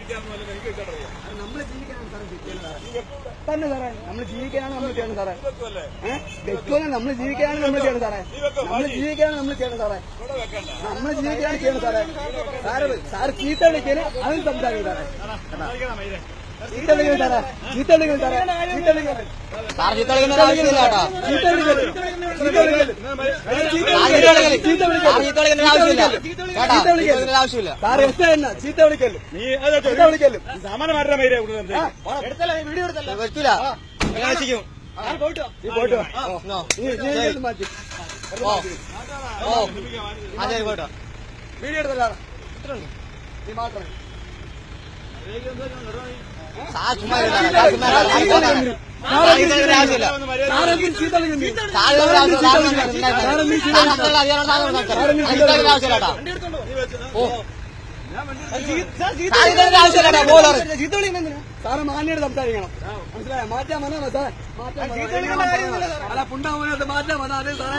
നമ്മള് ജീവിക്കാനാണ് തന്നെ സാറേ, നമ്മള് ജീവിക്കാനാണ് നമ്മൾ ചെയ്യണം സാറേ. വെക്കുമല്ലോ, നമ്മള് ജീവിക്കാനാണ് നമ്മൾ ചെയ്യണം സാറേ. നമ്മള് ജീവിക്കാനാണ് നമ്മൾ ചെയ്യണം സാറേ. നമ്മള് ജീവിക്കാനാണ് ചെയ്യണം സാറേ. സാറ് ചീത്ത വിളിക്കല് അതിന് സംസാരിക്കും സാറേ. ചീത്ത വിളിക്കണം സാറേ, ചീത്ത വിളിക്കണം സാറേ, ചീത്ത വിളിക്കണം സാർ. ചീത്ത വിളിക്കേണ്ട ആവശ്യമില്ല കേട്ടോ. ചീത്ത വിളിക്കല്, ചീത്ത വിളിക്കല്, ചീത്ത വിളിക്കല് ആവശ്യമില്ല സാർ. എസ് തന്നെ ചീത്ത വിളിക്കല്, ചീത്ത വിളിക്കല്. സാമാന്യമാരുടെ മൈരെ വീഡിയോ എടുത്തല്ല പറ്റൂല. പോയിട്ട് മാറ്റി വീഡിയോ എടുത്തല്ല നീ മാത്രമേ സാറ് മാന്യോട് സംസാരിക്കണം, മനസ്സിലായോ? മാറ്റാൻ വന്നാ സാർ, അല്ല പുണ്ടാവുന്നത് മാറ്റാൻ വന്നാൽ അതെ സാറേ.